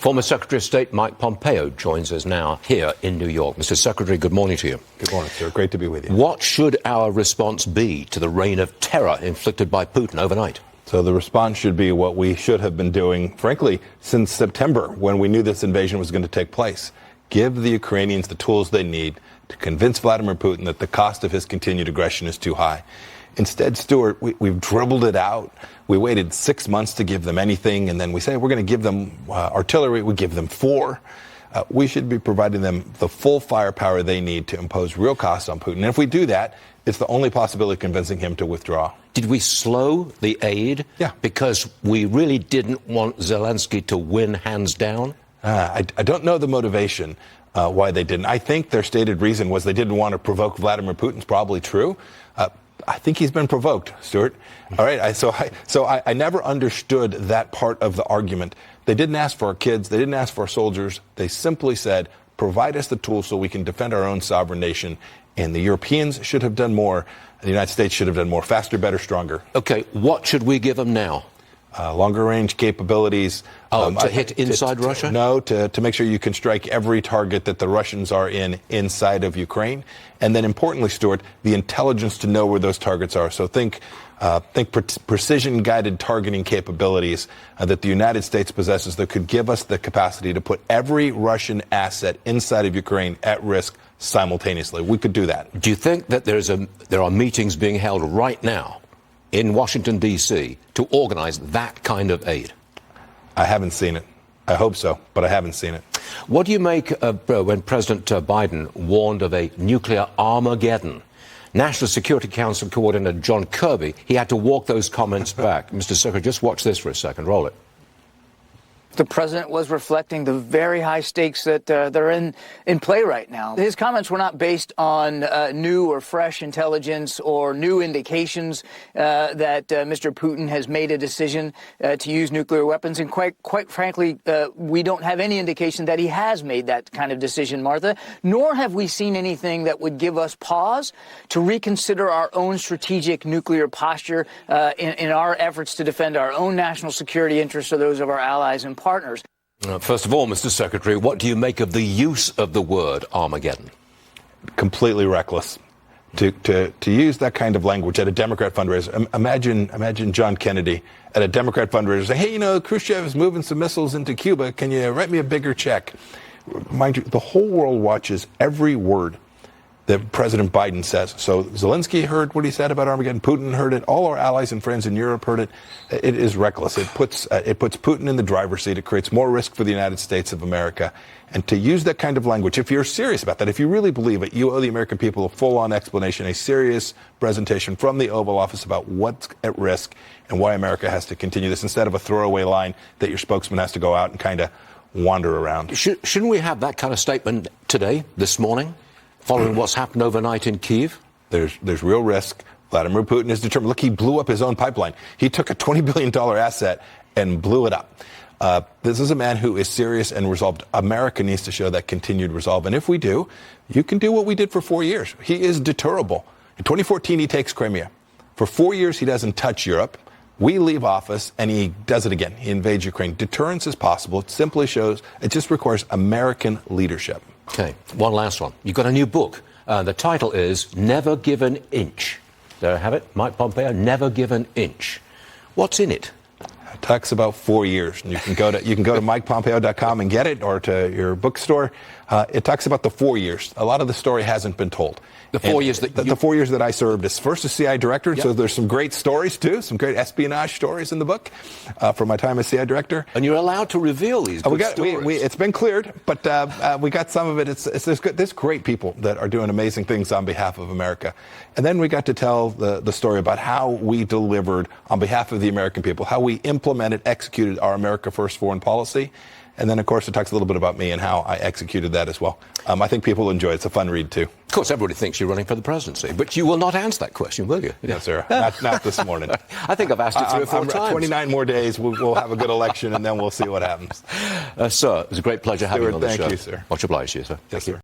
Former Secretary of State Mike Pompeo joins us now here in New York. Mr. Secretary, good morning to you. Good morning, sir. Great to be with you. What should our response be to the reign of terror inflicted by Putin overnight? So the response should be what we should have been doing, frankly, since September, when we knew this invasion was going to take place. Give the Ukrainians the tools they need to convince Vladimir Putin that the cost of his continued aggression is too high. Instead, Stuart, we've dribbled it out. We waited 6 months to give them anything, and then we say we're going to give them artillery. We give them 4. We should be providing them the full firepower they need to impose real costs on Putin. And if we do that, it's the only possibility of convincing him to withdraw. Did we slow the aid? Yeah. Because we really didn't want Zelensky to win hands down? I don't know the motivation why they didn't. I think their stated reason was they didn't want to provoke Vladimir Putin. It's probably true. I think he's been provoked, Stuart. All right. So I never understood that part of the argument. They didn't ask for our kids. They didn't ask for our soldiers. They simply said, provide us the tools so we can defend our own sovereign nation. And the Europeans should have done more. The United States should have done more. Faster, better, stronger. Okay. What should we give them now? Longer range capabilities. To hit inside Russia? No, to make sure you can strike every target that the Russians are inside of Ukraine. And then importantly, Stuart, the intelligence to know where those targets are. So think precision-guided targeting capabilities that the United States possesses that could give us the capacity to put every Russian asset inside of Ukraine at risk simultaneously. We could do that. Do you think that there are meetings being held right now in Washington, D.C., to organize that kind of aid? I haven't seen it. I hope so, but I haven't seen it. What do you make of when President Biden warned of a nuclear Armageddon? National Security Council Coordinator John Kirby, he had to walk those comments back. Mr. Secretary, just watch this for a second. Roll it. The president was reflecting the very high stakes that they're in play right now. His comments were not based on new or fresh intelligence or new indications that Mr. Putin has made a decision to use nuclear weapons. And quite frankly, we don't have any indication that he has made that kind of decision, Martha, nor have we seen anything that would give us pause to reconsider our own strategic nuclear posture in our efforts to defend our own national security interests or those of our allies and partners. First of all, Mr. Secretary, what do you make of the use of the word Armageddon? Completely reckless. To use that kind of language at a Democrat fundraiser. Imagine John Kennedy at a Democrat fundraiser saying, hey, you know, Khrushchev is moving some missiles into Cuba. Can you write me a bigger check? Mind you, the whole world watches every word that President Biden says. So Zelensky heard what he said about Armageddon. Putin heard it. All our allies and friends in Europe heard it. It is reckless. It puts Putin in the driver's seat. It creates more risk for the United States of America. And to use that kind of language, if you're serious about that, if you really believe it, you owe the American people a full-on explanation, a serious presentation from the Oval Office about what's at risk and why America has to continue this instead of a throwaway line that your spokesman has to go out and kind of wander around. Shouldn't we have that kind of statement today, this morning? Following what's happened overnight in Kyiv? There's real risk. Vladimir Putin is determined. Look, he blew up his own pipeline. He took a $20 billion asset and blew it up. This is a man who is serious and resolved. America needs to show that continued resolve. And if we do, you can do what we did for 4 years. He is deterrable. In 2014, he takes Crimea. For 4 years, he doesn't touch Europe. We leave office, and he does it again. He invades Ukraine. Deterrence is possible. It simply shows it just requires American leadership. Okay, one last one. You've got a new book. The title is Never Give an Inch. There I have it. Mike Pompeo, Never Give an Inch. What's in it? It talks about 4 years. And you can go to MikePompeo.com and get it, or to your bookstore. It talks about the 4 years. A lot of the story hasn't been told. The 4 years that the 4 years that I served as first as CIA director. Yep. So there's some great stories too, some great espionage stories in the book from my time as CIA director. And you're allowed to reveal these stories. It's been cleared, but we got some of it. There's great people that are doing amazing things on behalf of America. And then we got to tell the story about how we delivered on behalf of the American people, how we implemented, executed our America First foreign policy. And then, of course, it talks a little bit about me and how I executed that as well. I think people will enjoy it. It's a fun read, too. Of course, everybody thinks you're running for the presidency, but you will not answer that question, will you? No, sir. Not this morning. I think I've asked it 3 or 4 times. 29 more days. We'll have a good election, and then we'll see what happens. Sir, it was a great pleasure having you on the show. Thank you, sir. Much obliged to you, sir. Yes, sir.